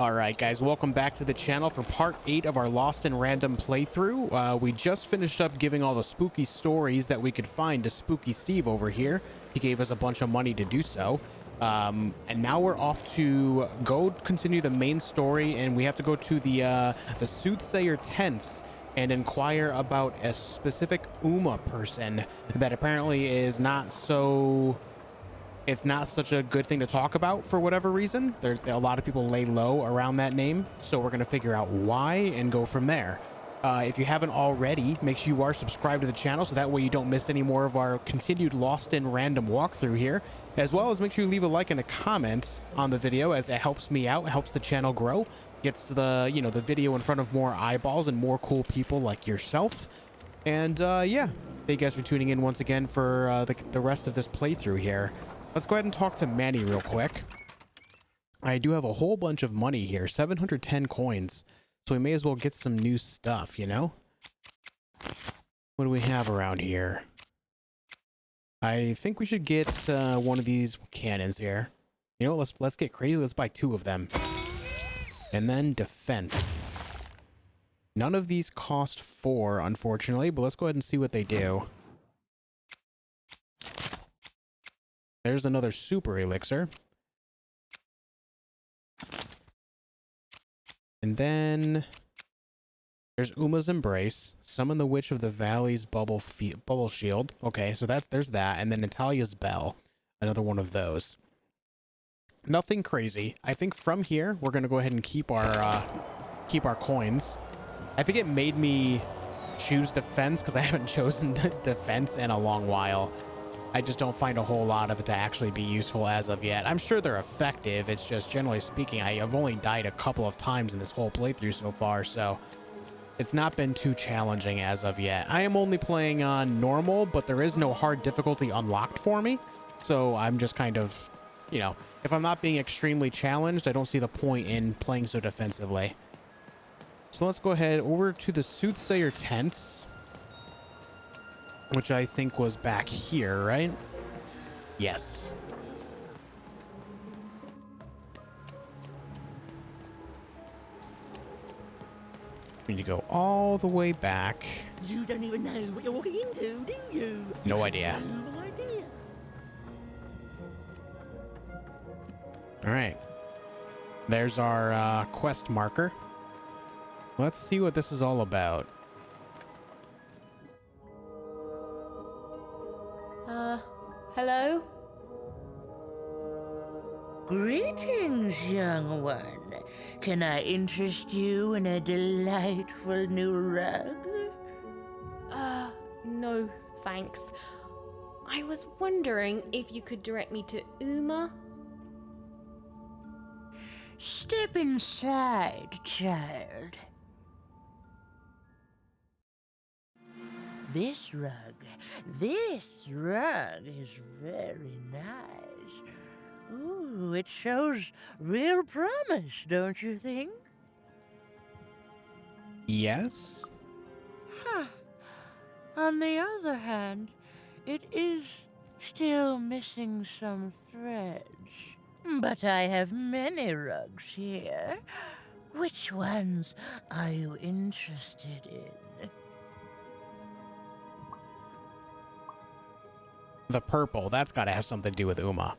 Alright guys, welcome back to the channel for part 8 of our Lost in Random playthrough. We just finished up giving all the spooky stories that we could find to Spooky Steve over here. He gave us a bunch of money to do so. And now we're off to go continue the main story, and we have to go to the soothsayer tents and inquire about a specific Uma person that apparently is not so... It's not such a good thing to talk about for whatever reason. A lot of people lay low around that name, so we're going to figure out why and go from there. If you haven't already, make sure you are subscribed to the channel so that way you don't miss any more of our continued Lost in Random walkthrough here, as well as make sure you leave a like and a comment on the video, as it helps me out, it helps the channel grow, gets the the video in front of more eyeballs and more cool people like yourself. And yeah, thank you guys for tuning in once again for the rest of this playthrough here. Let's go ahead and talk to Manny real quick. I do have a whole bunch of money here, 710 coins. So we may as well get some new stuff, you know? What do we have around here? I think we should get one of these cannons here. You know, let's get crazy. Let's buy 2 of them. And then defense. None of these cost 4, unfortunately, but let's go ahead and see what they do. There's another super elixir. And then there's Uma's Embrace, Summon the Witch of the Valley's Bubble Shield. Okay, so there's that. And then Natalia's Bell, another one of those. Nothing crazy. I think from here we're gonna go ahead and keep our coins. I think it made me choose defense because I haven't chosen defense in a long while. I just don't find a whole lot of it to actually be useful as of yet. I'm sure they're effective. It's just, generally speaking, I've only died a couple of times in this whole playthrough so far, so it's not been too challenging as of yet. I am only playing on normal, but there is no hard difficulty unlocked for me. So I'm just kind of, you know, if I'm not being extremely challenged, I don't see the point in playing so defensively. So let's go ahead over to the soothsayer tents, which I think was back here, right? Yes. We need to go all the way back. You don't even know what you're walking into, do you? No idea. No idea. All right. There's our quest marker. Let's see what this is all about. Hello? Greetings, young one. Can I interest you in a delightful new rug? No, thanks. I was wondering if you could direct me to Uma? Step inside, child. This rug is very nice. Ooh, it shows real promise, don't you think? Yes? Huh. On the other hand, it is still missing some threads. But I have many rugs here. Which ones are you interested in? The purple. That's got to have something to do with Uma.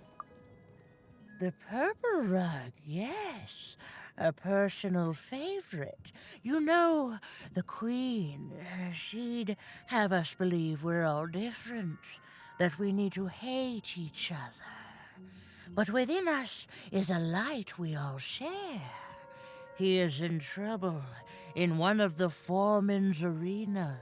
The purple rug, yes. A personal favorite. You know, the Queen, she'd have us believe we're all different, that we need to hate each other. But within us is a light we all share. He is in trouble in one of the foreman's arenas.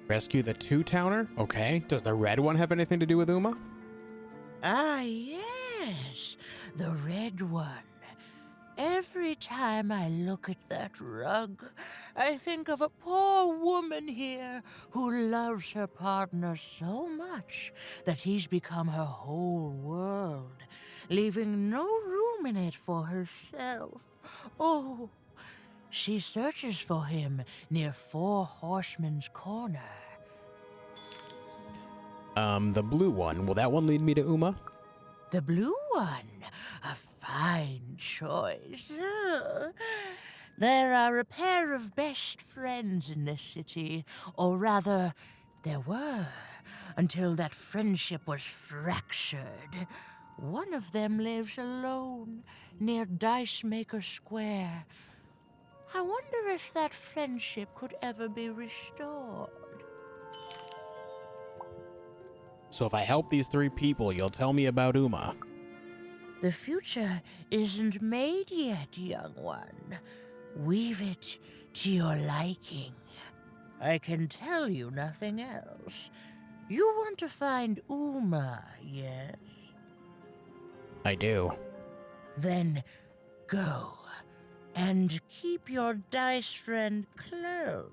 Rescue the two-towner? Okay. Does the red one have anything to do with Uma? Ah, yes, the red one. Every time I look at that rug, I think of a poor woman here who loves her partner so much that he's become her whole world, leaving no room in it for herself. Oh, she searches for him near Four Horsemen's Corner. The blue one. Will that one lead me to Uma? The blue one. A fine choice. There are a pair of best friends in this city, or rather, there were, until that friendship was fractured. One of them lives alone near Dice Maker Square. I wonder if that friendship could ever be restored. So if I help these 3 people, you'll tell me about Uma. The future isn't made yet, young one. Weave it to your liking. I can tell you nothing else. You want to find Uma, yes? I do. Then go and keep your dice friend close.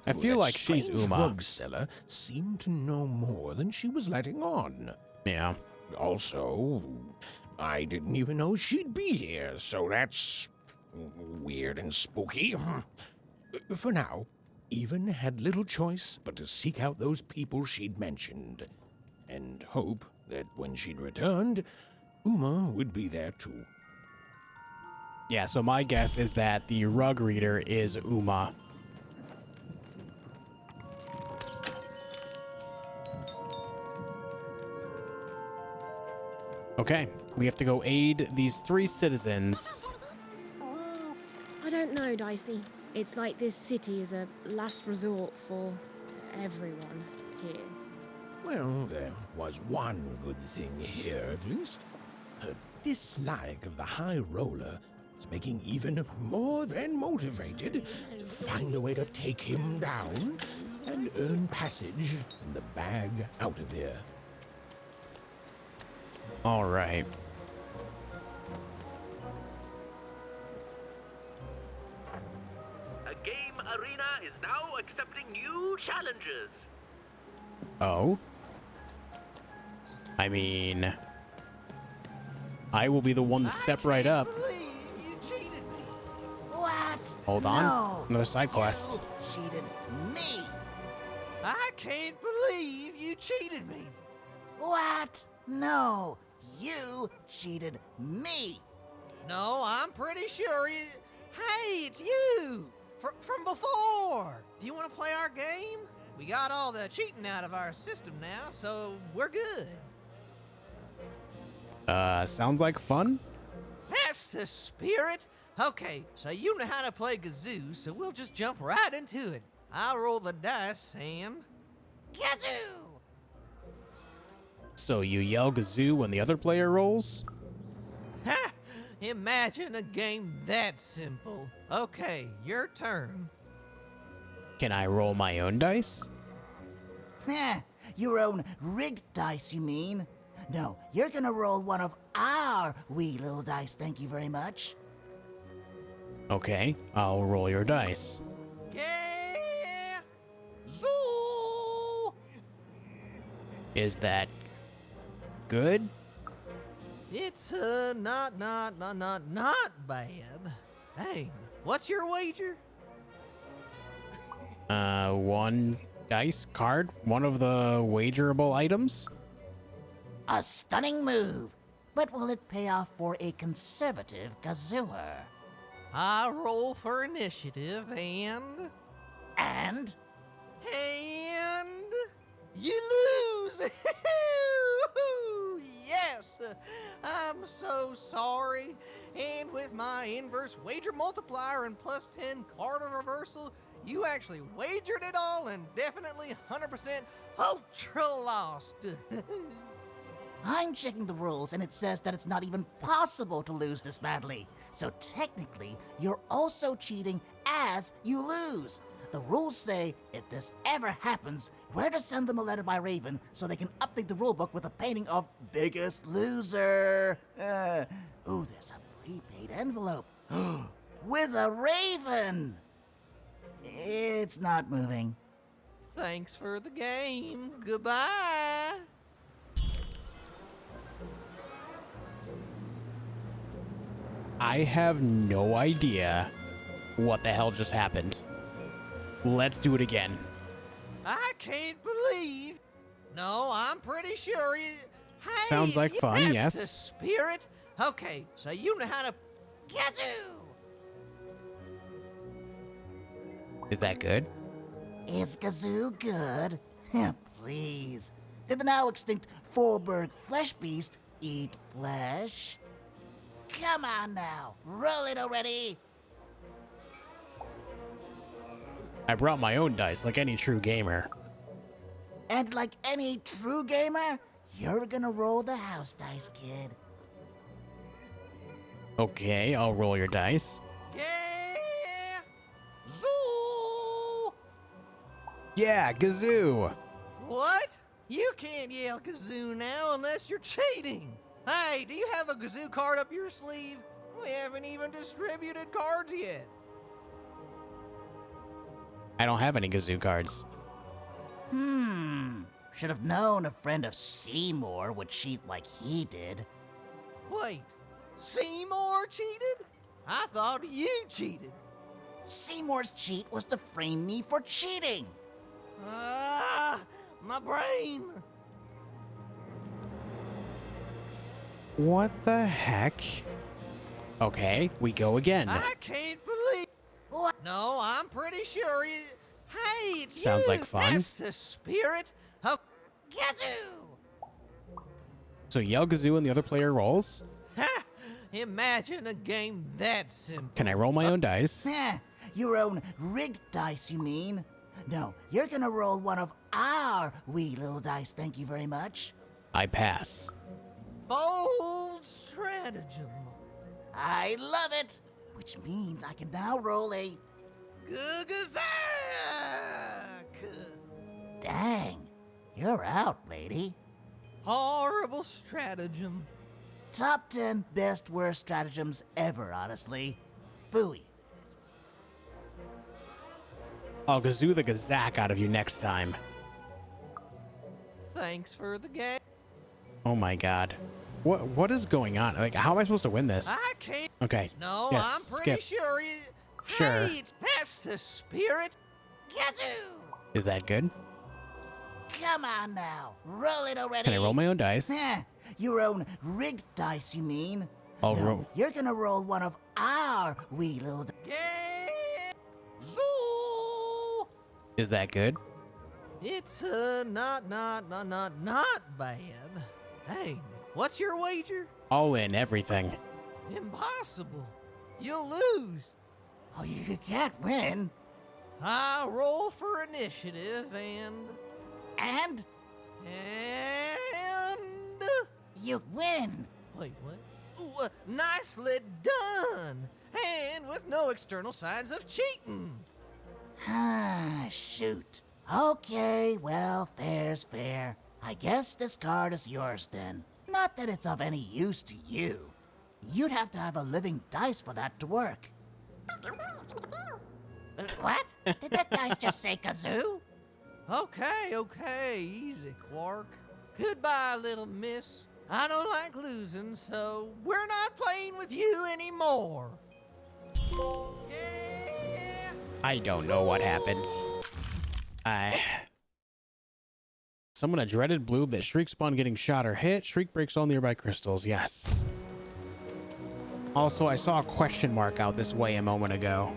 I feel like she's Uma. Drug seller seemed to know more than she was letting on. Yeah. Also, I didn't even know she'd be here, so that's weird and spooky. For now, Even had little choice but to seek out those people she'd mentioned, and hope that when she'd returned, Uma would be there too. Yeah, so my guess is that the rug reader is Uma. Okay, we have to go aid these 3 citizens. I don't know, Dicey. It's like this city is a last resort for everyone here. Well, there was one good thing here, at least. Her dislike of the High Roller was making Even more than motivated to find a way to take him down and earn passage in the bag out of here. All right. A game arena is now accepting new challenges. Oh? I mean, I will be the one to step right up. You cheated me. What? Hold on. No, Another side quest. you cheated me. I can't believe you cheated me. What? No, you cheated me. No, I'm pretty sure you... Hey, it's you! From before! Do you want to play our game? We got all the cheating out of our system now, so we're good. Sounds like fun? That's the spirit. Okay, so you know how to play Gazoo, so we'll just jump right into it. I'll roll the dice and... Gazoo! So you yell Gazoo when the other player rolls? Ha! Imagine a game that simple. Okay, your turn. Can I roll my own dice? Your own rigged dice, you mean? No, you're gonna roll one of our wee little dice, thank you very much. Okay, I'll roll your dice. Yeah! Zoo! Is that good? It's, not bad. Dang, what's your wager? 1 dice card, one of the wagerable items. A stunning move. But will it pay off for a conservative gazooer? I roll for initiative and... And And... You lose! Yes! I'm so sorry. And with my inverse wager multiplier and plus 10 card of reversal, you actually wagered it all and definitely 100% ultra lost. I'm checking the rules and it says that it's not even possible to lose this badly. So technically, you're also cheating as you lose. The rules say if this ever happens, we're to send them a letter by Raven so they can update the rulebook with a painting of Biggest Loser. Ooh, there's a prepaid envelope. With a raven! It's not moving. Thanks for the game. Goodbye. I have no idea what the hell just happened. Let's do it again. I can't believe... No, I'm pretty sure you... Hey, Sounds like fun, that's yes. the spirit. Okay, so you know how to... Kazoo! Is that good? Is Gazoo good? Please. Did the now extinct Forberg flesh beast eat flesh? Come on now, roll it already. I brought my own dice like any true gamer. And like any true gamer, you're gonna roll the house dice, kid. Okay, I'll roll your dice. Yeah! Zoo! Yeah, Gazoo! What? You can't yell kazoo now unless you're cheating. Hey, do you have a kazoo card up your sleeve? We haven't even distributed cards yet. I don't have any Gazoo cards. Should have known a friend of Seymour would cheat like he did. Wait, Seymour cheated? I thought you cheated. Seymour's cheat was to frame me for cheating. Ah, my brain. What the heck? Okay, we go again. I can't believe... What? No, I'm pretty sure you... Hey, it's Sounds you. like fun. That's the spirit. Oh, kazoo! So yell Gazoo and the other player rolls. Ha! Imagine a game that simple. Can I roll my own dice? Your own rigged dice, you mean? No, you're gonna roll one of our wee little dice, thank you very much. I pass. Bold stratagem. I love it! Which means I can now roll a... Gugazak! Dang, you're out, lady. Horrible stratagem. Top 10 best worst stratagems ever, honestly. Phooey. I'll Gazoo the Gazak out of you next time. Thanks for the game. Oh my god. What is going on? Like, how am I supposed to win this? I can't. Okay. No, Yes, I'm pretty skip. sure you. Sure. Hey, that's the spirit. Kazoo! Is that good? Come on now, roll it already. Can I roll my own dice? Your own rigged dice, you mean? I'll No, roll. you're gonna roll one of our wee little... Zoo! Is that good? It's not bad. Hey, what's your wager? All in, everything. Impossible. You'll lose. Oh, you can't win. I roll for initiative and And you win. wait, what? Ooh, nicely done. And with no external signs of cheating. Shoot. Okay, well, fair's fair. I guess this card is yours then. Not that it's of any use to you. You'd have to have a living dice for that to work. What? Did that dice just say kazoo? Okay, easy, Quark. Goodbye, little miss. I don't like losing, so we're not playing with you anymore. Yeah. I don't know what happened. Someone a dreaded bloob that shrieks upon getting shot or hit. Shriek breaks all nearby crystals. Yes. Also, I saw a question mark out this way a moment ago.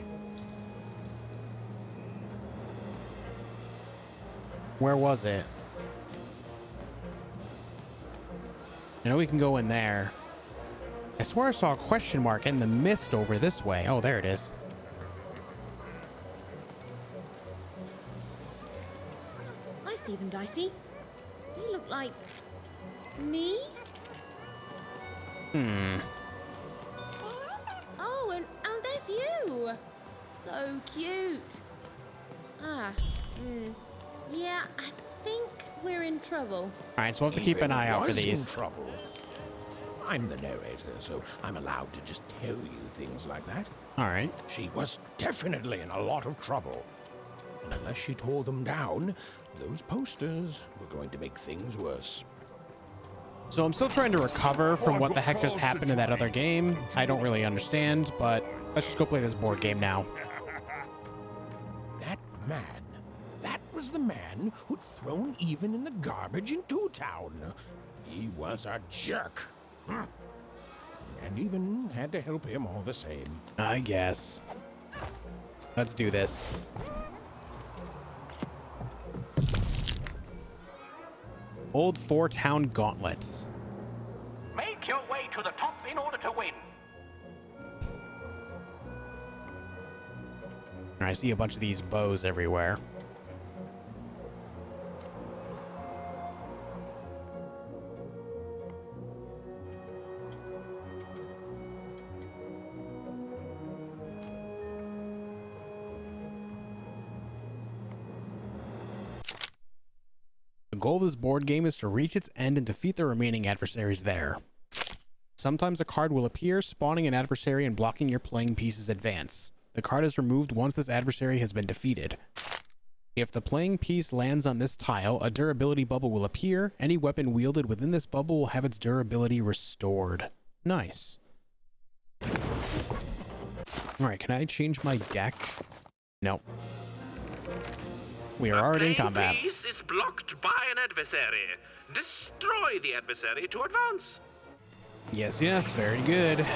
Where was it? I know we can go in there. I swear I saw a question mark in the mist over this way. Oh, there it is. I see them, Dicey. They look like... me? Oh, and there's you! So cute. Yeah, I think we're in trouble. All right, so we'll have to keep an eye out for Was in these. trouble. I'm the narrator, so I'm allowed to just tell you things like that. All right. She was definitely in a lot of trouble. And unless she tore them down, those posters were going to make things worse. So I'm still trying to recover from what the heck just happened in that other game. I don't really understand, but let's just go play this board game now. That man, that was the man who'd thrown Even in the garbage in Two Town. He was a jerk. And Even had to help him all the same. I guess. Let's do this. Old Four-Town Gauntlets. Make your way to the top in order to win. I see a bunch of these bows everywhere. The goal of this board game is to reach its end and defeat the remaining adversaries there. Sometimes a card will appear, spawning an adversary and blocking your playing piece's advance. The card is removed once this adversary has been defeated. If the playing piece lands on this tile, a durability bubble will appear. Any weapon wielded within this bubble will have its durability restored. Nice. Alright, can I change my deck? No. We are already in combat. The piece is blocked by an adversary. Destroy the adversary to advance. Yes, yes, very good.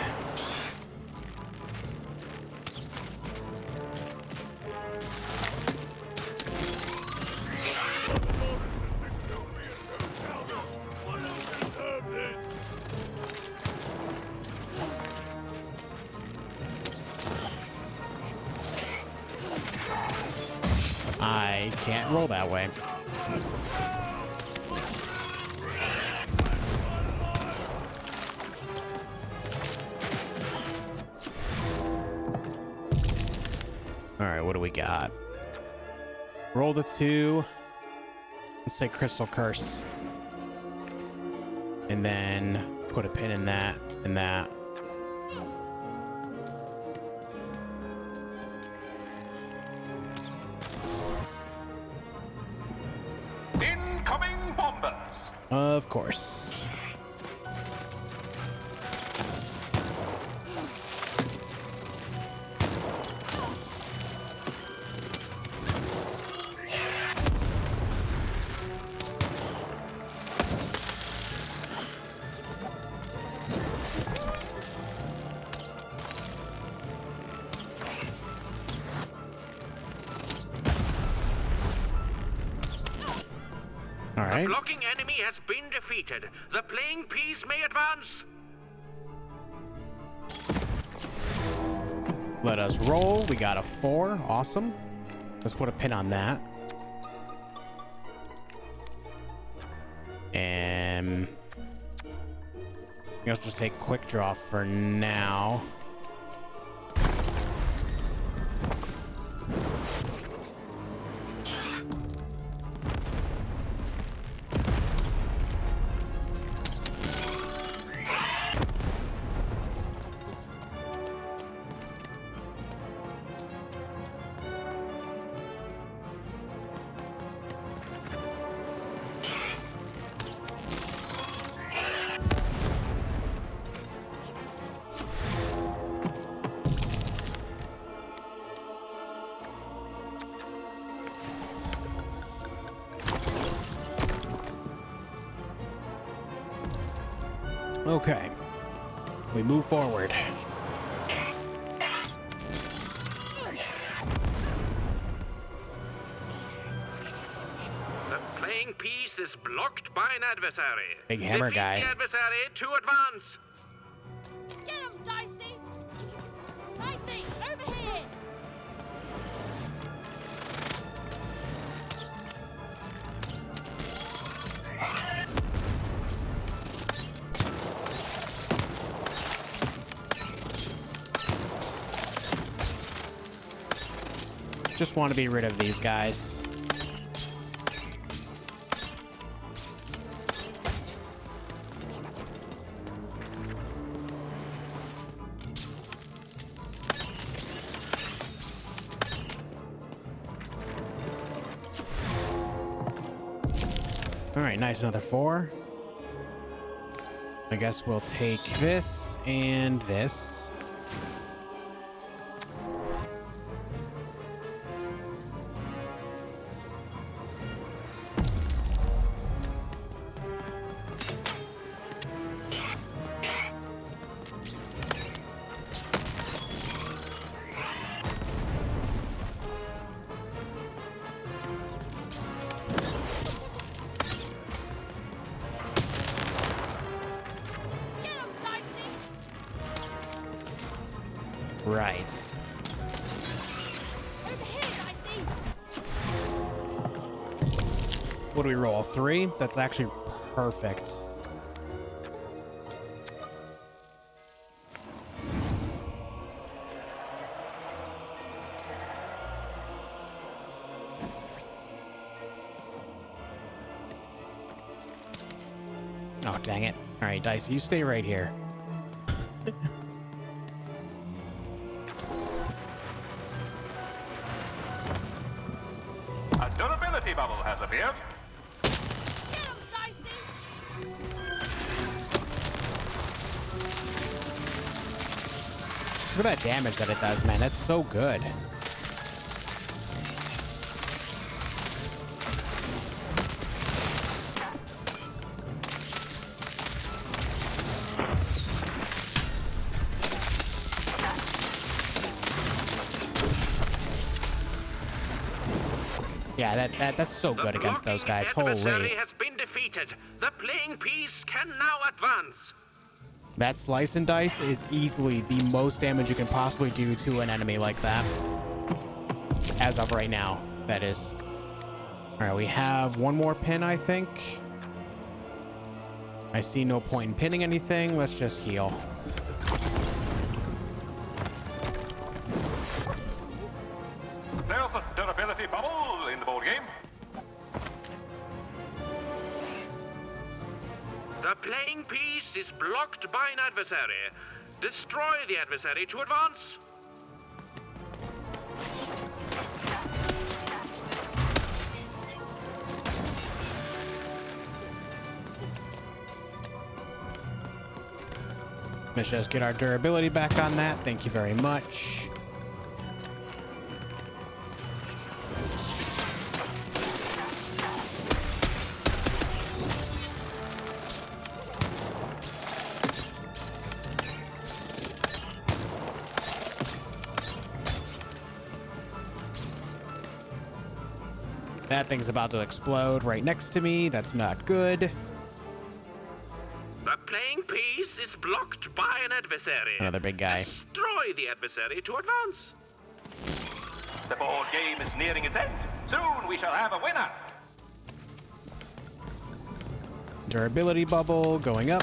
I can't roll that way. All right, what do we got? Roll the 2. Let's say Crystal Curse. And then put a pin in that and that. Incoming bombers. Of course. All right. The blocking enemy has been defeated. The playing piece may advance. Let us roll. We got a 4. Awesome. Let's put a pin on that. And let's just take quick draw for now. Okay, we move forward. The playing piece is blocked by an adversary. Big hammer Defeat guy. the adversary to advance. Get him, Dicey! Dicey, over here! Just want to be rid of these guys. All right, nice, another 4. I guess we'll take this and this. Right. What do we roll? 3? That's actually perfect. Oh, dang it. All right, Dicey, you stay right here. A durability bubble has appeared. Look at that damage that it does, man. That's so good. Yeah, that's so good against those guys. The blocking Holy. adversary has been defeated. The playing piece can now advance. That slice and dice is easily the most damage you can possibly do to an enemy like that. As of right now, that is. All right, we have one more pin, I think. I see no point in pinning anything. Let's just heal. There's a durability bubble in the board game. The playing piece is blocked by an adversary. Destroy the adversary to advance. Let's just get our durability back on that. Thank you very much. That thing's about to explode right next to me. That's not good. The playing piece is blocked by an adversary. Another big guy. Destroy the adversary to advance. The board game is nearing its end. Soon we shall have a winner. Durability bubble going up.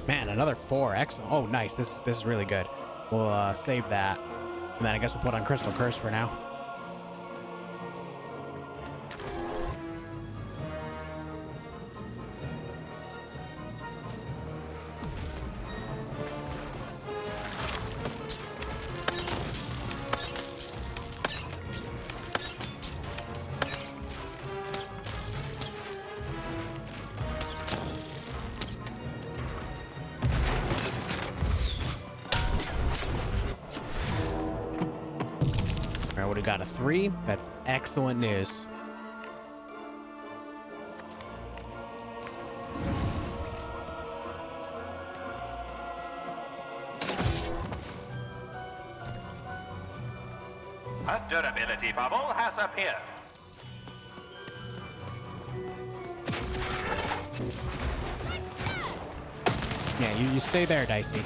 Man, another 4. Excellent. Oh, nice. This is really good. We'll save that. And then I guess we'll put on Crystal Curse for now. I would have got a 3. That's excellent news. A durability bubble has appeared. Yeah, you stay there, Dicey.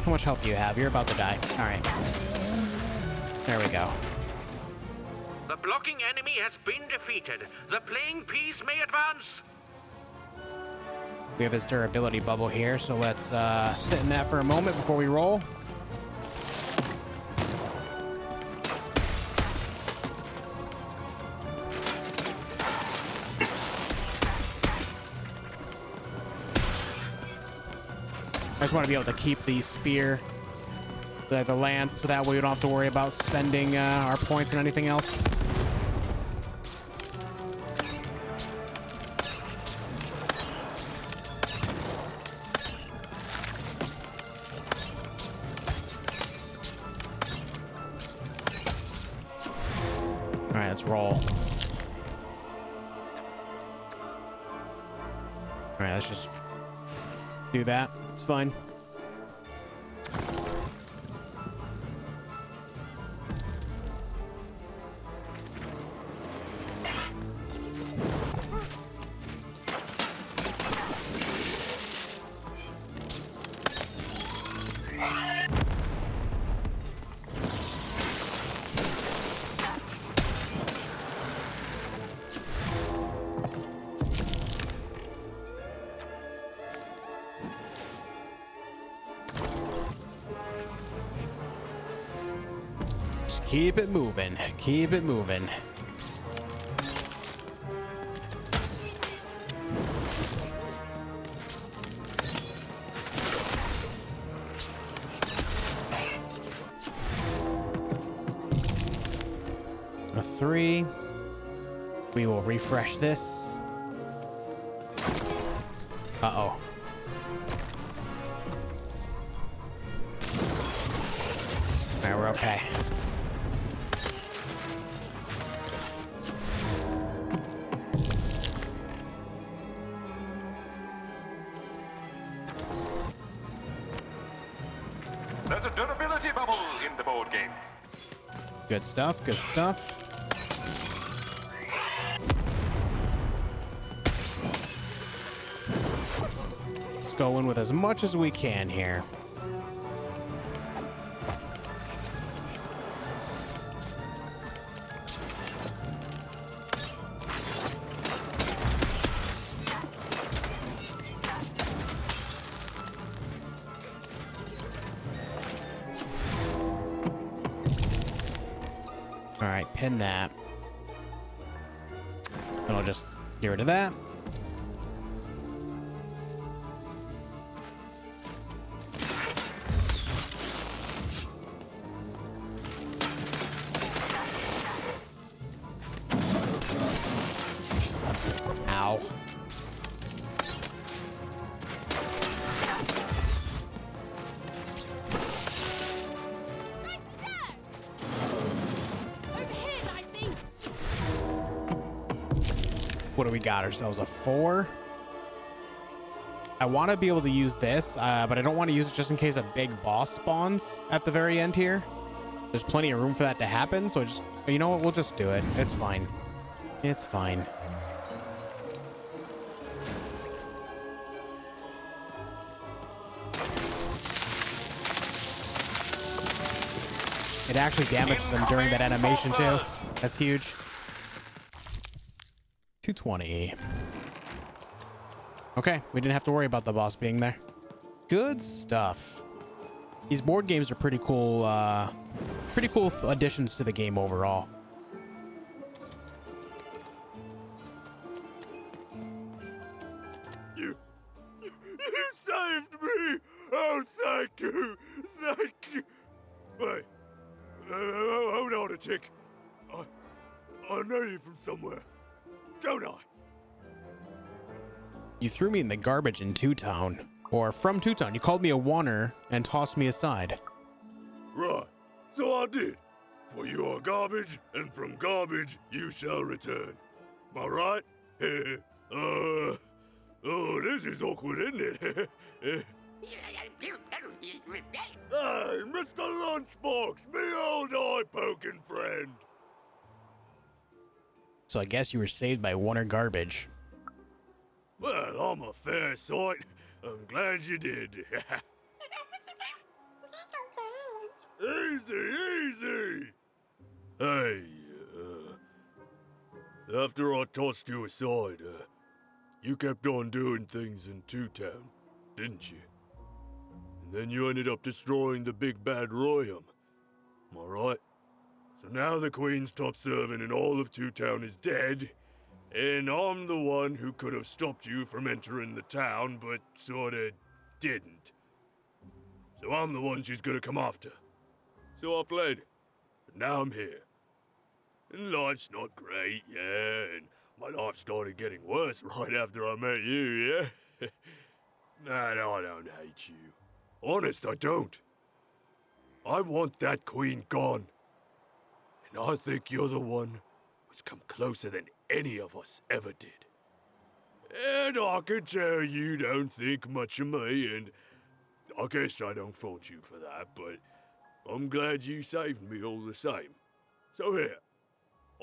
How much health do you have? You're about to die. All right. There we go. The blocking enemy has been defeated. The playing piece may advance. We have his durability bubble here, so let's sit in that for a moment before we roll. I just want to be able to keep the spear the lance, so that way we don't have to worry about spending our points and anything else. All right, let's roll. All right, let's just do that. It's fine. Keep it moving. Keep it moving. A 3. We will refresh this. Uh-oh. All right, we're okay. There's a durability bubble in the board game. Good stuff, good stuff. Let's go in with as much as we can here. All right, pin that. And I'll just get rid of that. Ow. What do we got ourselves? A 4? I want to be able to use this, but I don't want to use it just in case a big boss spawns at the very end here. There's plenty of room for that to happen, so just, you know what? We'll just do it. It's fine. It's fine. It actually damages them during that animation too. That's huge. 220. Okay, we didn't have to worry about the boss being there. Good stuff. These board games are pretty cool additions to the game overall. You saved me! Oh, thank you! Thank you! Wait, hold on a tick. I know you from somewhere, don't I? You threw me in the garbage in Two Town, or from Two Town. You called me a oner and tossed me aside. Right, so I did. For you are garbage, and from garbage you shall return. Am I right? Oh, this is awkward, isn't it? Hey, Mr. Lunchbox, me old eye-poking friend. So I guess you were saved by oner garbage. Well, I'm a fair sight. I'm glad you did. Easy, easy. Hey, after I tossed you aside, you kept on doing things in Two Town, didn't you? And then you ended up destroying the big bad Royum. Am I right? So now the Queen's top servant in all of Two Town is dead, and I'm the one who could have stopped you from entering the town, but sorta didn't. So I'm the one she's gonna come after, So I fled. And now I'm here. And life's not great, yeah, and my life started getting worse right after I met you, yeah? Nah, no, I don't hate you. Honest, I don't. I want that queen gone. And I think you're the one who's come closer than any of us ever did. And I can tell you don't think much of me, and I guess I don't fault you for that, but I'm glad you saved me all the same. So here,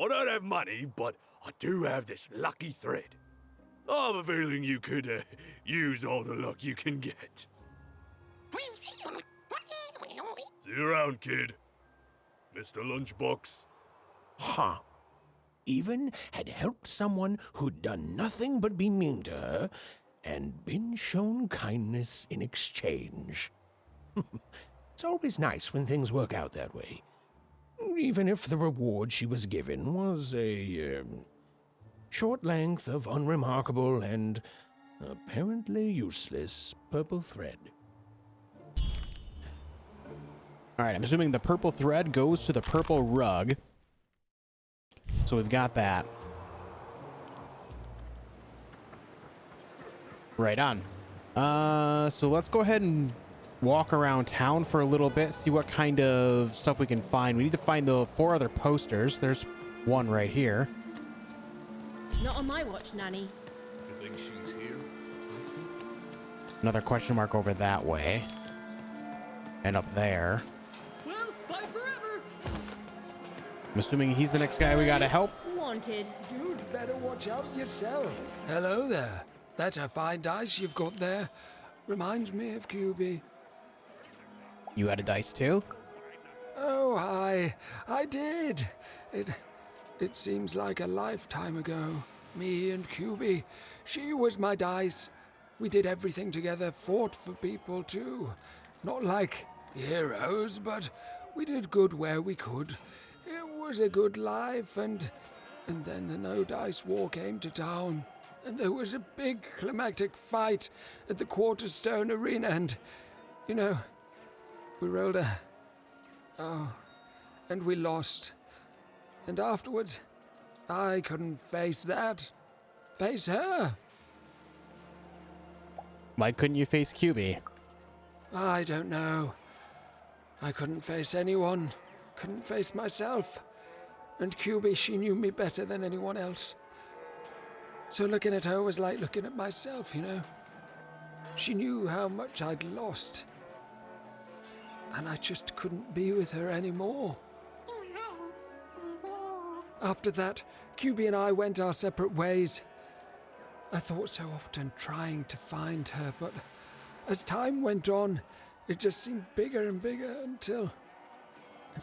I don't have money, but I do have this lucky thread. I have a feeling you could use all the luck you can get. See you around, kid. Mr. Lunchbox. Huh. Even had helped someone who'd done nothing but be mean to her, and been shown kindness in exchange. It's always nice when things work out that way. Even if the reward she was given was a short length of unremarkable and apparently useless purple thread. All right, I'm assuming the purple thread goes to the purple rug. So we've got that. Right on. So let's go ahead and walk around town for a little bit, see what kind of stuff we can find. We need to find the 4 other posters. There's one right here. Not on my watch, Nanny. You think she's here? I think. Another question mark over that way. And up there. Well, bye forever. I'm assuming he's the next guy we gotta help. Wanted. You'd better watch out yourself. Hello there. That's a fine dice you've got there. Reminds me of QB. You had a dice too? Oh, I did. It seems like a lifetime ago. Me and QB. She was my dice. We did everything together, fought for people too. Not like heroes, but we did good where we could. It was a good life, and then the No Dice War came to town. And there was a big climactic fight at the Quarterstone Arena, and, you know, we rolled and we lost. And afterwards, I couldn't face that. Face her. Why couldn't you face QB? I don't know. I couldn't face anyone. Couldn't face myself. And QB, she knew me better than anyone else. So looking at her was like looking at myself, you know. She knew how much I'd lost. And I just couldn't be with her anymore. After that, QB and I went our separate ways. I thought so often trying to find her, but as time went on, it just seemed bigger and bigger until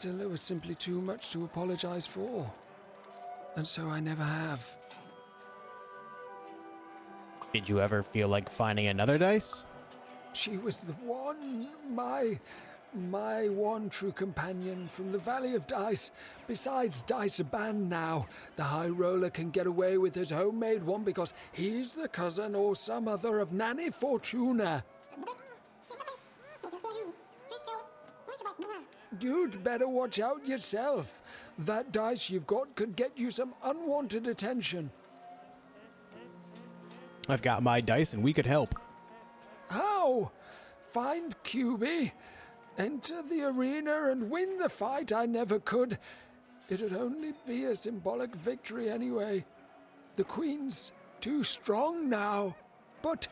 there was simply too much to apologize for. And so I never have. Did you ever feel like finding another dice? She was the one, my one true companion from the Valley of Dice. Besides, dice are banned now. The High Roller can get away with his homemade one because he's the cousin or some other of Nanny Fortuna. You'd better watch out yourself. That dice you've got could get you some unwanted attention. I've got my dice and we could help. How? Find QB, enter the arena and win the fight I never could. It'd only be a symbolic victory anyway. The Queen's too strong now. But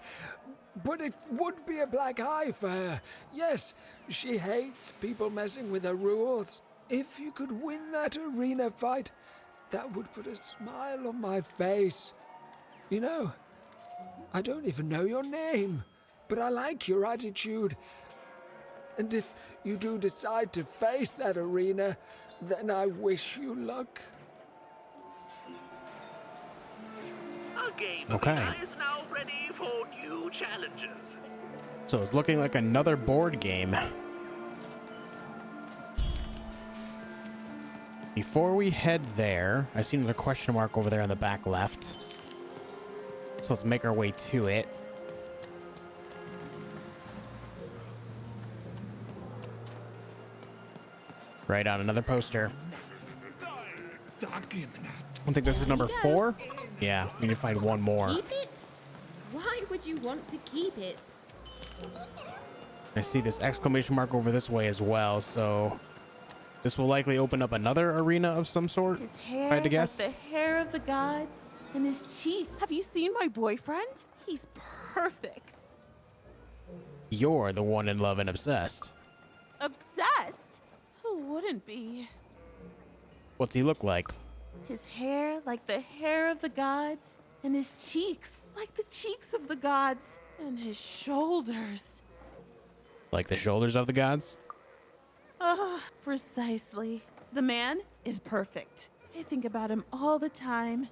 it would be a black eye for her. Yes, she hates people messing with her rules. If you could win that arena fight, that would put a smile on my face. You know, I don't even know your name, but I like your attitude. And if you do decide to face that arena, then I wish you luck. Our game Okay. is now ready for new challenges. So it's looking like another board game. Before we head there, I see another question mark over there on the back left. So let's make our way to it. Right on, another poster. I think this is number 4. Yeah, we need to find one more. Keep it? Why would you want to keep it? I see this exclamation mark over this way as well, so this will likely open up another arena of some sort. His If hair, I had to guess. like the hair of the gods, and his cheek. Have you seen my boyfriend? He's perfect. You're the one in love and obsessed. Obsessed? Who wouldn't be? What's he look like? His hair like the hair of the gods, and his cheeks like the cheeks of the gods, and his shoulders. Like the shoulders of the gods? Precisely. The man is perfect. I think about him all the time.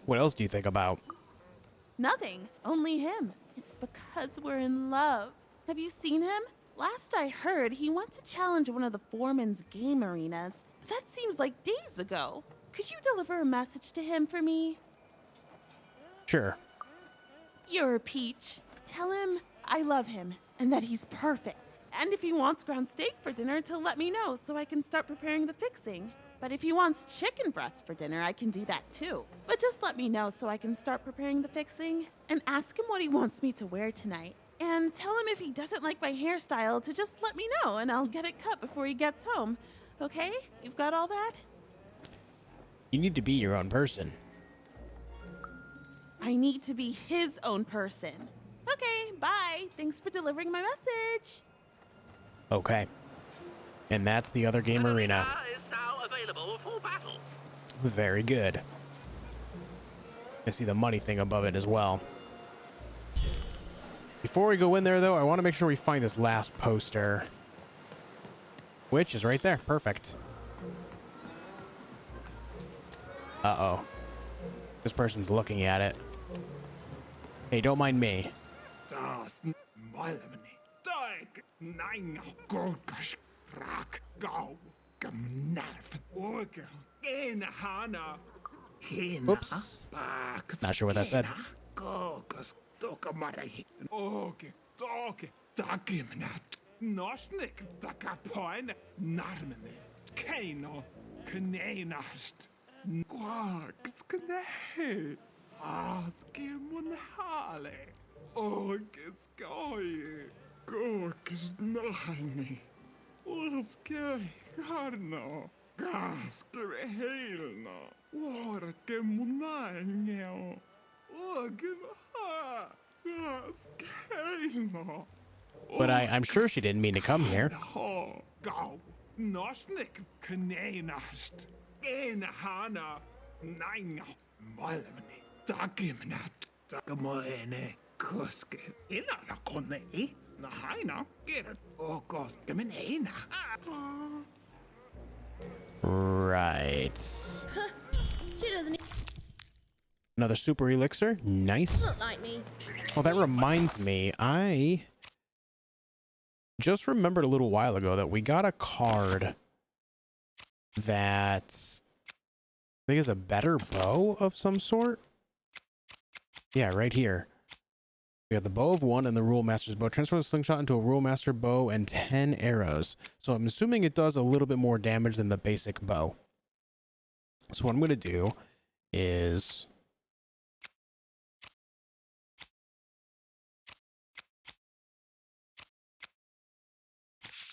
What else do you think about? Nothing, only him. It's because we're in love. Have you seen him? Last I heard, he wants to challenge one of the foreman's game arenas. But that seems like days ago. Could you deliver a message to him for me? Sure. You're a peach. Tell him I love him and that he's perfect. And if he wants ground steak for dinner, to let me know so I can start preparing the fixing. But if he wants chicken breast for dinner, I can do that too. But just let me know so I can start preparing the fixing. And ask him what he wants me to wear tonight. And tell him if he doesn't like my hairstyle to just let me know and I'll get it cut before he gets home. Okay? You've got all that? You need to be your own person. I need to be his own person. Okay, bye. Thanks for delivering my message. Okay. And that's the other game arena. Is now available for battle. Very good. I see the money thing above it as well. Before we go in there, though, I want to make sure we find this last poster. Which is right there. Perfect. Uh-oh. This person's looking at it. Hey, don't mind me. Oops. Not sure what that said. But I'm sure she didn't mean to come here. Right. She doesn't Another super elixir. Nice. look like me. Oh, that reminds me. I just remembered a little while ago that we got a card that I think is a better bow of some sort. Yeah, right here. We got the bow of 1 and the rule master's bow. Transform the slingshot into a rule master bow and 10 arrows. So I'm assuming it does a little bit more damage than the basic bow. So what I'm going to do is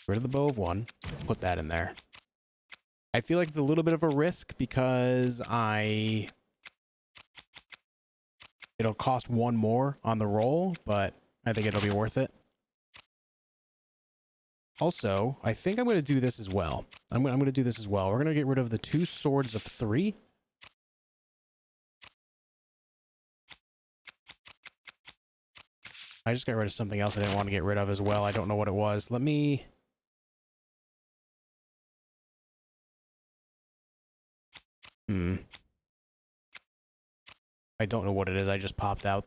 rid of the bow of 1, put that in there. I feel like it's a little bit of a risk because it'll cost 1 more on the roll, but I think it'll be worth it. Also, I think I'm going to do this as well. I'm going to do this as well. We're going to get rid of the 2 swords of 3. I just got rid of something else I didn't want to get rid of as well. I don't know what it was. Let me... I don't know what it is. I just popped out.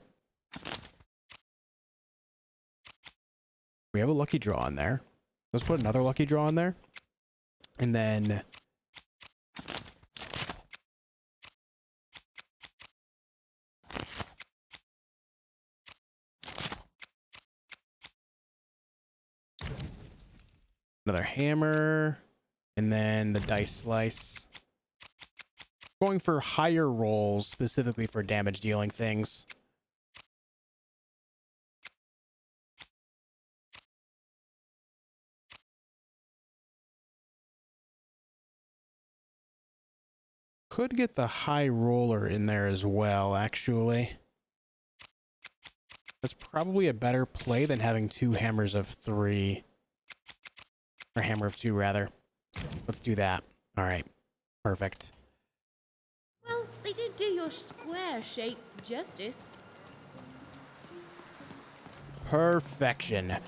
We have a lucky draw in there. Let's put another lucky draw in there. And then... Another hammer. And then the dice slice. Going for higher rolls, specifically for damage dealing things. Could get the high roller in there as well, actually. That's probably a better play than having 2 hammers of 3. Or hammer of 2, rather. Let's do that. All right. Perfect. Well, they did do your square shape justice. Perfection. All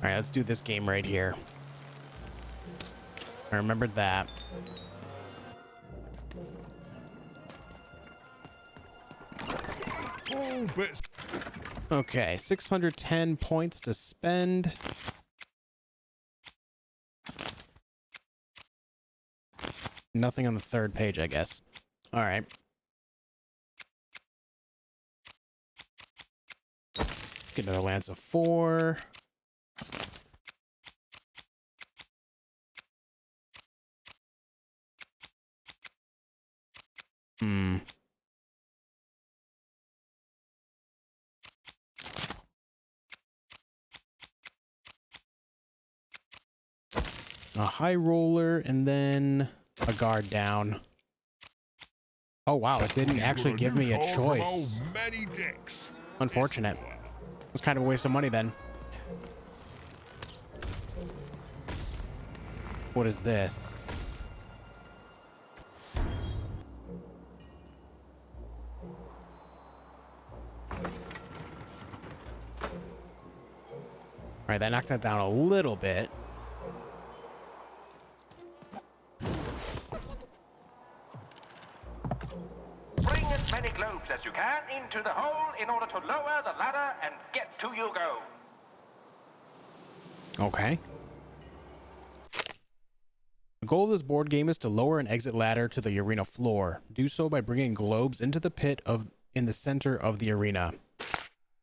right, let's do this game right here. I remembered that. Okay, 610 points to spend. Nothing on the 3rd page, I guess. All right. Get another lance of 4. A high roller and then a guard down. Oh wow, it didn't actually give me a choice. Unfortunate. It was kind of a waste of money then. What is this? All right, that knocked that down a little bit. Bring as many globes as you can into the hole in order to lower the ladder and get to your goal. Okay. The goal of this board game is to lower an exit ladder to the arena floor. Do so by bringing globes into the pit in the center of the arena.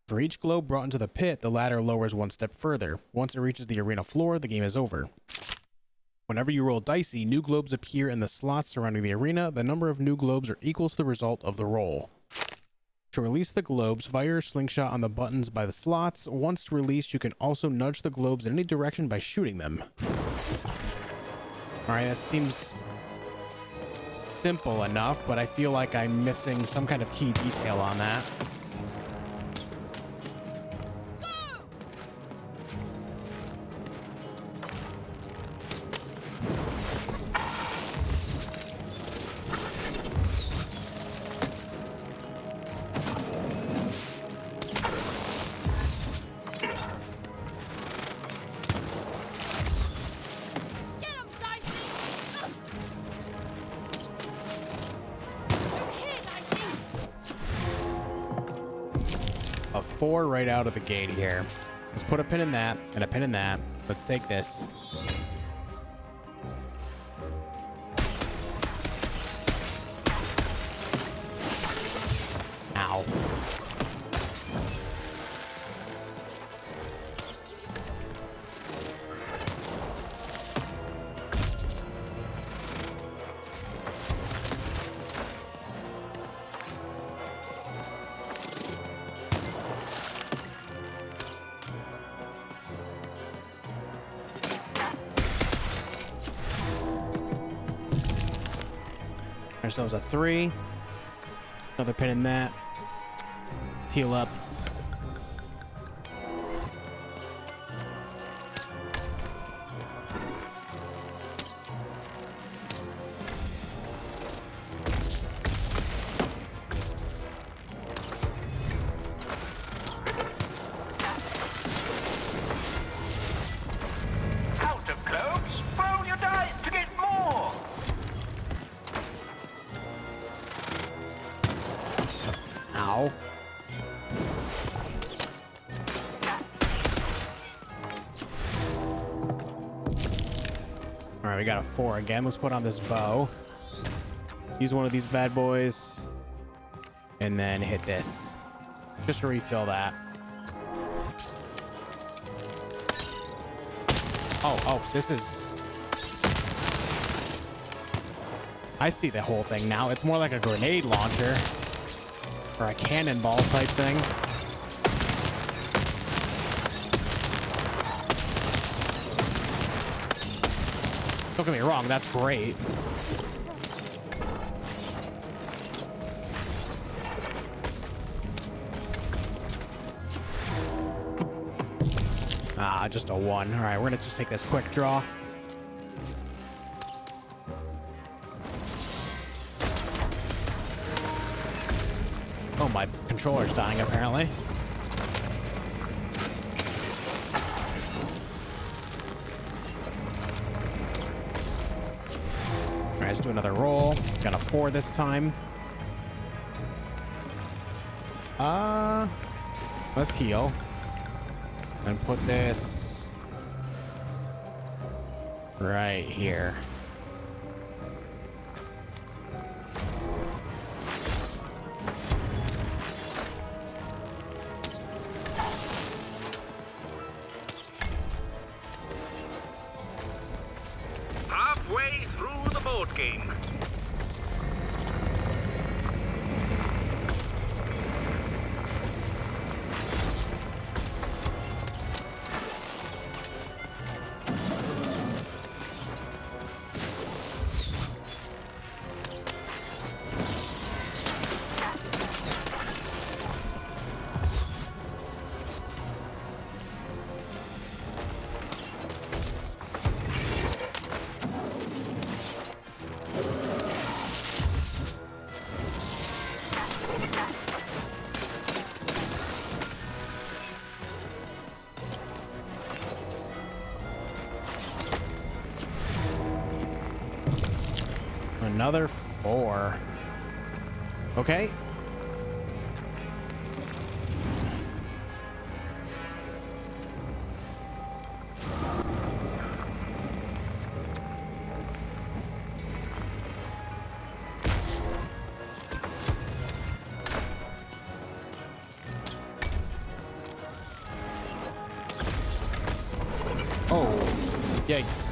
For each globe brought into the pit, the ladder lowers 1 step further. Once it reaches the arena floor, the game is over. Whenever you roll Dicey, new globes appear in the slots surrounding the arena. The number of new globes are equal to the result of the roll. To release the globes, fire a slingshot on the buttons by the slots. Once released, you can also nudge the globes in any direction by shooting them. Alright, that seems simple enough, but I feel like I'm missing some kind of key detail on that. A 4 right out of the gate here. Let's put a pin in that and a pin in that. Let's take this. Ow. Ourselves a 3. Another pin in that. Heal up. Out of globes, roll your dice to get more. Ow. All right, we got a 4 again. Let's put on this bow. Use one of these bad boys. And then hit this. Just to refill that. Oh, this is... I see the whole thing now. It's more like a grenade launcher. Or a cannonball type thing. Don't get me wrong, that's great. Ah, just a 1. All right, we're gonna just take this quick draw. Oh, my controller's dying apparently. All right, let's do another roll. Got a 4 this time. Let's heal. And put this right here. Halfway through the board game. Another 4. Okay. Oh, yikes.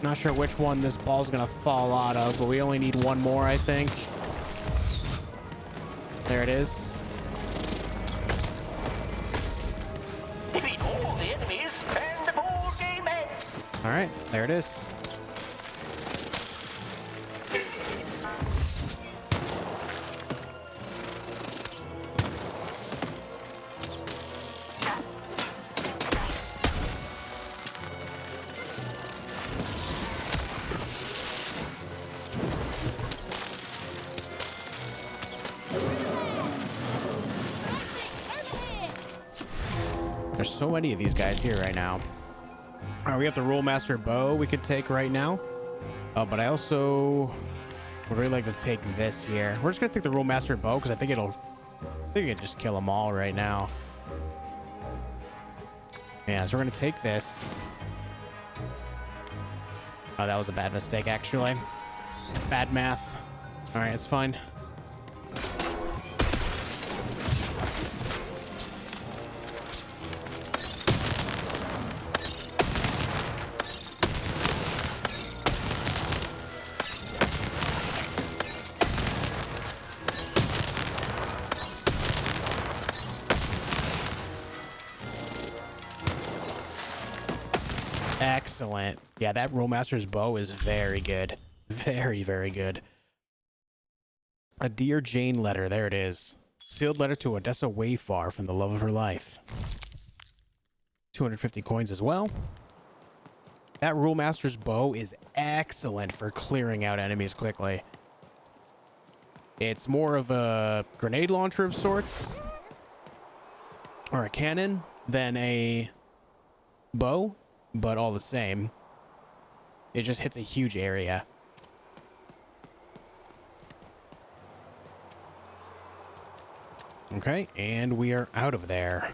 Not sure which one this ball's gonna fall out of, but we only need 1 more, I think. There it is. Defeat all the enemies, and the ball game ends. All right, there it is. There's so many of these guys here right now. All right, we have the Rule Master bow we could take right now. But I also would really like to take this here. We're just gonna take the Rule Master bow because I think it can just kill them all right now. Yeah, so we're gonna take this. Oh, that was a bad mistake, actually. Bad math. All right, it's fine. Excellent. Yeah, that Rollmaster's bow is very good. Very, very good. A Dear Jane letter. There it is. Sealed letter to Odessa Wayfar from the love of her life. 250 coins as well. That Rule Master's bow is excellent for clearing out enemies quickly. It's more of a grenade launcher of sorts, or a cannon, than a bow, but all the same, it just hits a huge area. Okay, and we are out of there.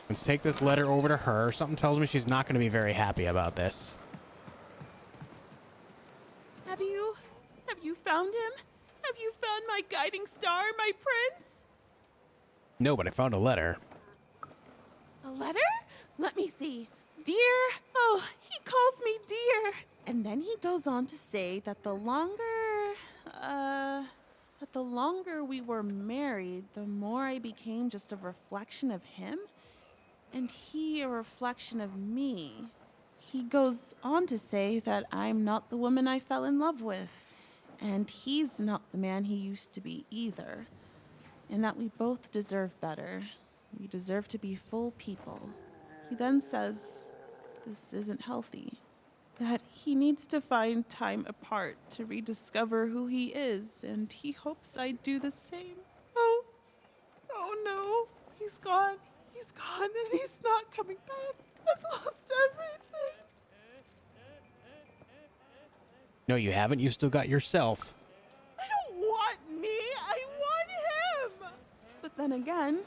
Let's take this letter over to her. Something tells me she's not going to be very happy about this. Have you found him? Have you found my guiding star, my prince? No, but I found a letter. A letter? Let me see. Dear, oh, he calls me dear. And then he goes on to say that the longer we were married, the more I became just a reflection of him, and he a reflection of me. He goes on to say that I'm not the woman I fell in love with, and he's not the man he used to be either, and that we both deserve better. We deserve to be full people. He then says this isn't healthy, that he needs to find time apart to rediscover who he is, and he hopes I do the same. Oh no, he's gone, and he's not coming back. I've lost everything. No, you haven't. You still got yourself. I don't want me, I want him. But then again,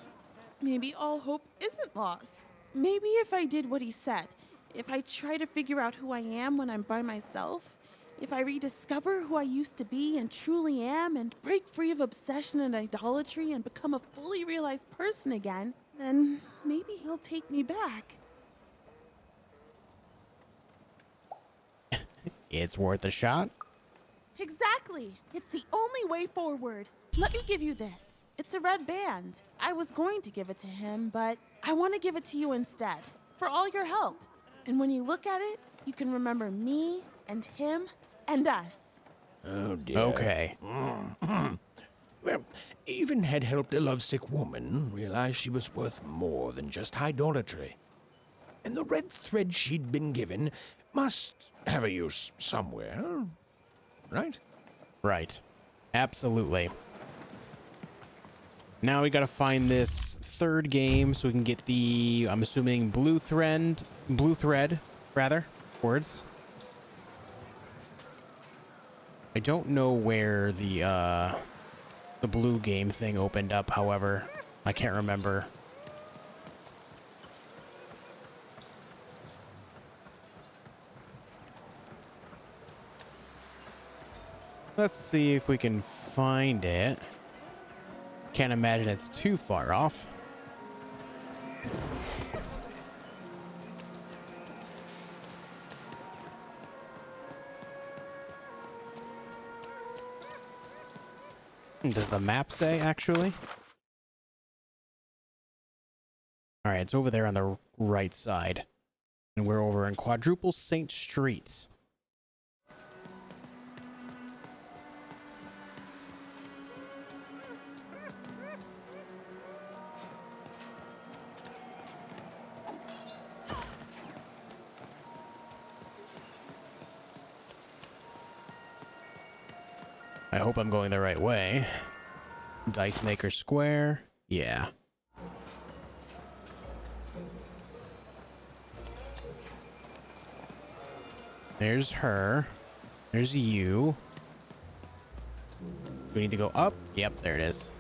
maybe all hope isn't lost. Maybe if I did what he said, if I try to figure out who I am when I'm by myself, if I rediscover who I used to be and truly am and break free of obsession and idolatry and become a fully realized person again, then maybe he'll take me back. It's worth a shot. Exactly. It's the only way forward. Let me give you this. It's a red band. I was going to give it to him, but I want to give it to you instead, for all your help. And when you look at it, you can remember me and him and us. Oh, dear. Okay. Well, Even had helped a lovesick woman realize she was worth more than just idolatry. And the red thread she'd been given must have a use somewhere, right? Right. Absolutely. Now we gotta find this third game so we can get the, I'm assuming, blue thread, words. I don't know where the blue game thing opened up, however. I can't remember. Let's see if we can find it. Can't imagine it's too far off. Does the map say, actually? All right, it's over there on the right side. And we're over in Quadruple St. Street. I hope I'm going the right way. Dice Maker Square. Yeah. There's her. There's you. We need to go up. Yep, there it is.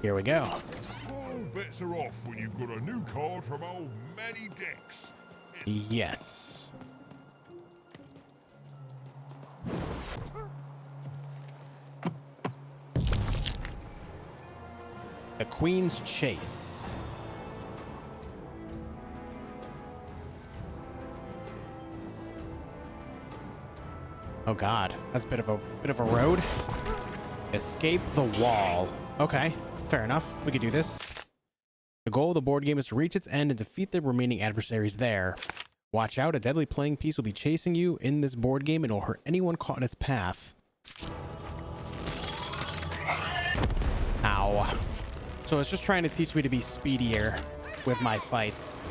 Here we go. All bets are off when you've got a new card from old Matty Dex. Yes. The Queen's Chase. Oh God, that's a bit of a road. Escape the wall. Okay, fair enough. We could do this. The goal of the board game is to reach its end and defeat the remaining adversaries there. Watch out, a deadly playing piece will be chasing you in this board game and will hurt anyone caught in its path. Ow. So it's just trying to teach me to be speedier with my fights.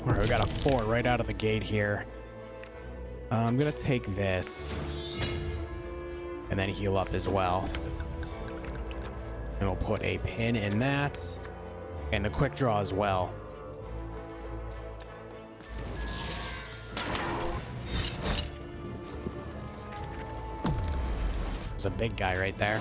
All right, we got a 4 right out of the gate here. I'm gonna take this and then heal up as well. And we'll put a pin in that and the quick draw as well. There's a big guy right there.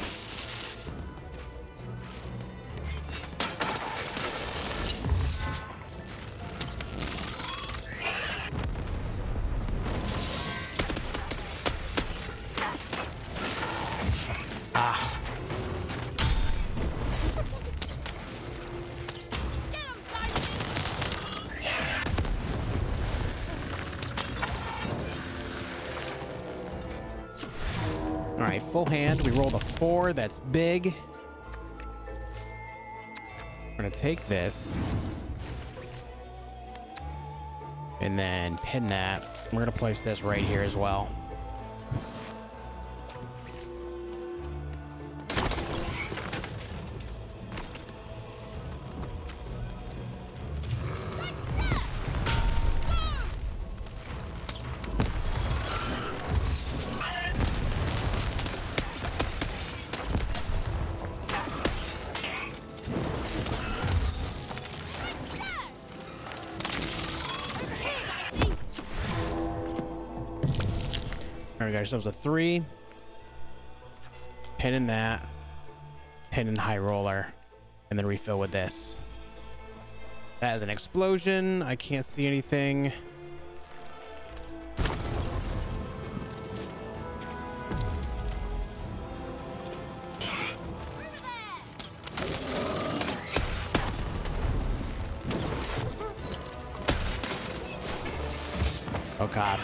All right, full hand. We rolled a 4. That's big. We're gonna take this and then pin that. We're gonna place this right here as well. All right, we got ourselves a 3. Pin in that. Pin in high roller. And then refill with this. That is an explosion. I can't see anything. Oh God.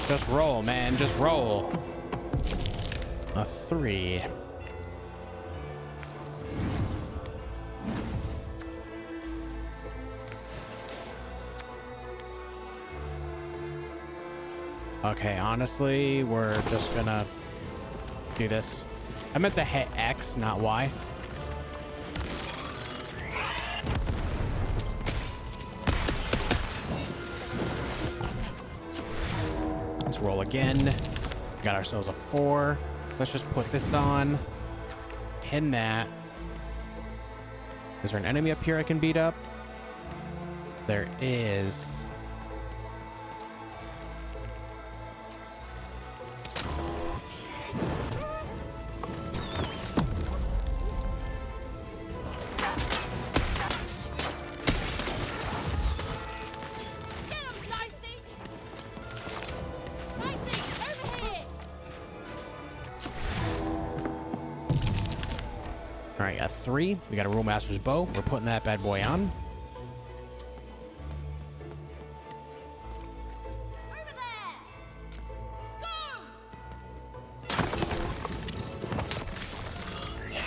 Just roll, man. Just roll. A 3. Okay, honestly, we're just gonna do this. I meant to hit X, not Y. Let's roll again. Got ourselves a 4. Let's just put this on. Pin that. Is there an enemy up here I can beat up? There is. All right, a 3. We got a Rulemaster's Bow. We're putting that bad boy on.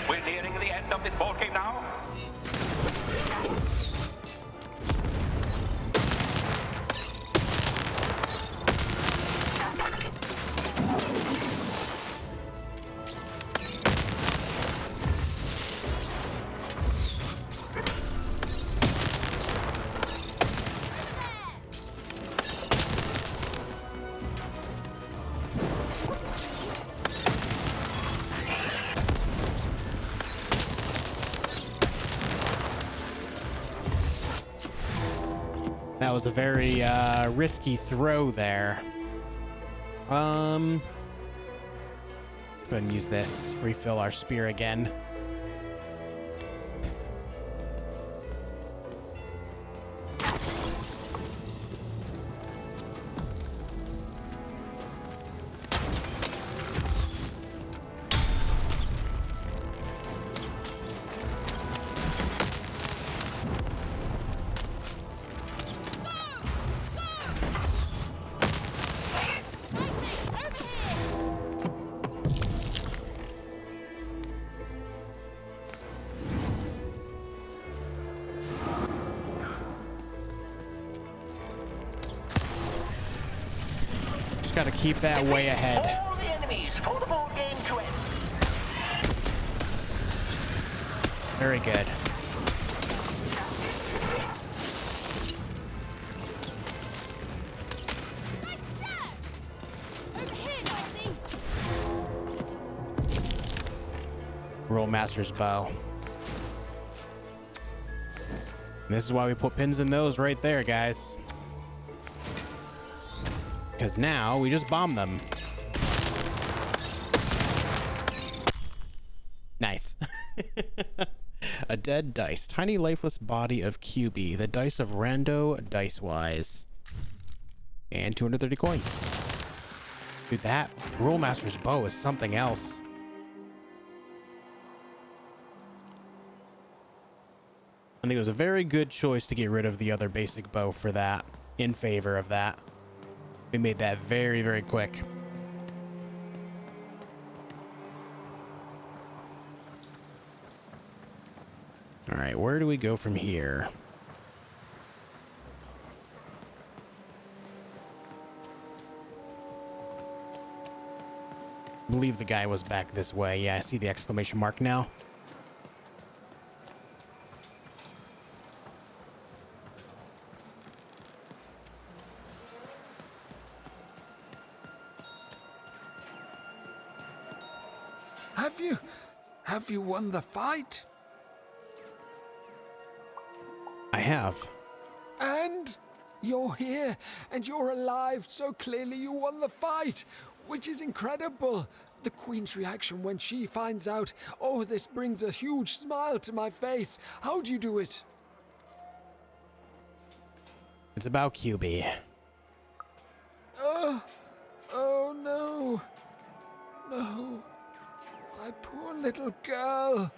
We're nearing the end of this board game now. That was a very risky throw there. Go ahead and use this. Refill our spear again. Just gotta keep that way ahead. All the enemies for the ball game to end. Very good. Rollmaster's bow. And this is why we put pins in those right there, guys. Because now we just bomb them. Nice. A dead dice. Tiny lifeless body of QB. The dice of Rando Dicewise. And 230 coins. Dude, that Rollmaster's bow is something else. I think it was a very good choice to get rid of the other basic bow for that, in favor of that. We made that very, very quick. All right, where do we go from here? I believe the guy was back this way. Yeah, I see the exclamation mark now. Have you won the fight? I have. And you're here, and you're alive, so clearly you won the fight, which is incredible. The Queen's reaction when she finds out, oh, this brings a huge smile to my face. How do you do it? It's about QB. Oh no. No. My poor little girl.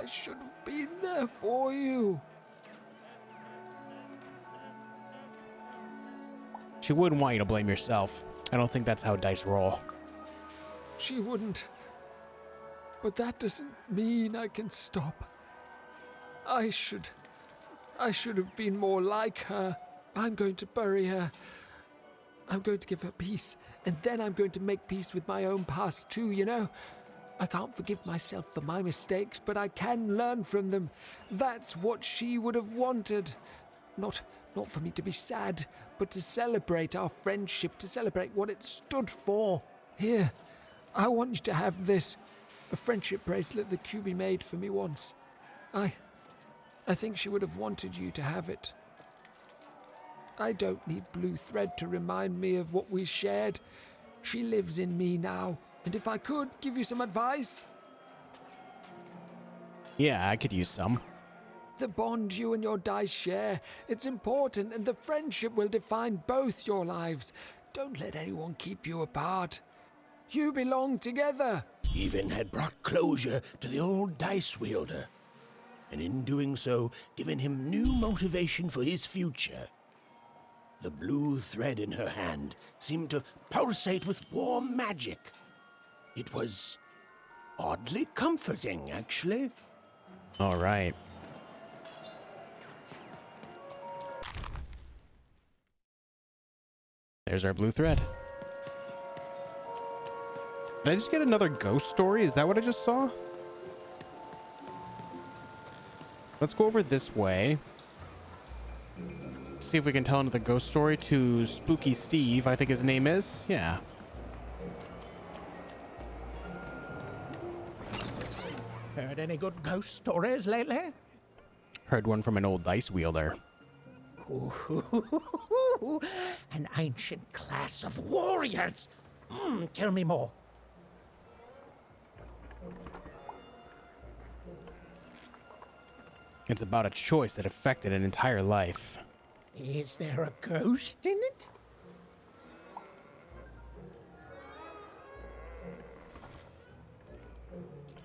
I should have been there for you. She wouldn't want you to blame yourself. I don't think that's how dice roll. She wouldn't. But that doesn't mean I can stop. I should have been more like her. I'm going to bury her. I'm going to give her peace. And then I'm going to make peace with my own past too, you know? I can't forgive myself for my mistakes, but I can learn from them. That's what she would have wanted. Not for me to be sad, but to celebrate our friendship, to celebrate what it stood for. Here, I want you to have this. A friendship bracelet that QB made for me once. I think she would have wanted you to have it. I don't need blue thread to remind me of what we shared. She lives in me now. And if I could give you some advice? Yeah, I could use some. The bond you and your dice share, it's important, and the friendship will define both your lives. Don't let anyone keep you apart. You belong together. Even had brought closure to the old dice wielder, and in doing so, given him new motivation for his future. The blue thread in her hand seemed to pulsate with warm magic. It was oddly comforting, actually. All right. There's our blue thread. Did I just get another ghost story? Is that what I just saw? Let's go over this way. See if we can tell another ghost story to Spooky Steve, I think his name is. Yeah. Heard any good ghost stories lately? Heard one from an old dice wielder. Ooh, an ancient class of warriors. Tell me more. It's about a choice that affected an entire life. Is there a ghost in it?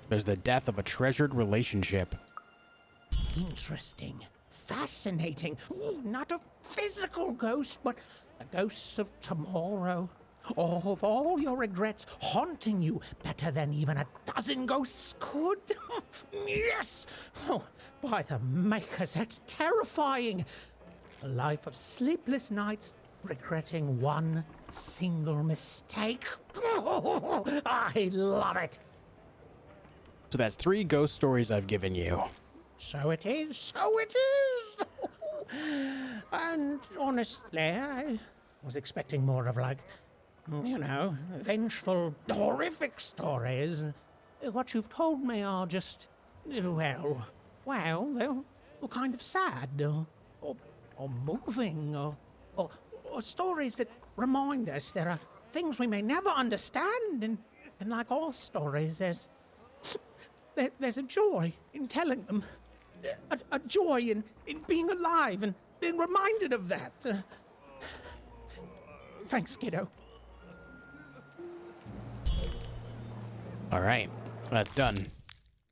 There's the death of a treasured relationship. Interesting. Fascinating. Ooh, not a physical ghost, but the ghosts of tomorrow. Of all your regrets haunting you better than even a dozen ghosts could. Yes! Oh, by the makers, that's terrifying. A life of sleepless nights, regretting one single mistake. I love it. So that's 3 ghost stories I've given you. So it is, so it is. And honestly, I was expecting more of like, you know, vengeful, horrific stories. What you've told me are just, well, they're kind of sad, or moving, or stories that remind us there are things we may never understand, and like all stories, there's a joy in telling them, a joy in being alive and being reminded of that. Thanks, kiddo. All right, that's done.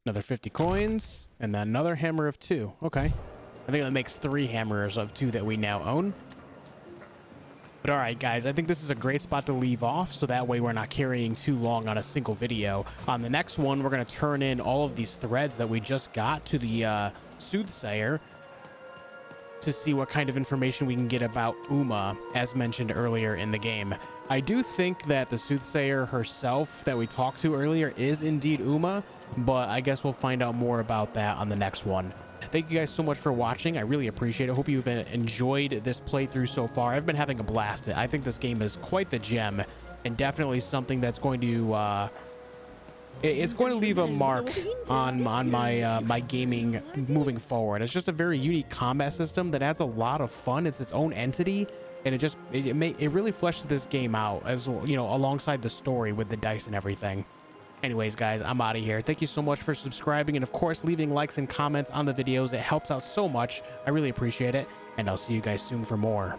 Another 50 coins, and then another hammer of 2. Okay. I think that makes 3 hammers of 2 that we now own. But all right, guys, I think this is a great spot to leave off, so that way we're not carrying too long on a single video. On the next one, we're going to turn in all of these threads that we just got to the soothsayer to see what kind of information we can get about Uma, as mentioned earlier in the game. I do think that the soothsayer herself that we talked to earlier is indeed Uma, but I guess we'll find out more about that on the next one. Thank you guys so much for watching. I really appreciate it. Hope you've enjoyed this playthrough so far. I've been having a blast. I think this game is quite the gem, and definitely something that's going to it's going to leave a mark on my my gaming moving forward. It's just a very unique combat system that adds a lot of fun. It's its own entity, and it really fleshes this game out, as you know, alongside the story with the dice and everything. Anyways, guys, I'm out of here. Thank you so much for subscribing, and of course leaving likes and comments on the videos. It helps out so much. I really appreciate it, and I'll see you guys soon for more.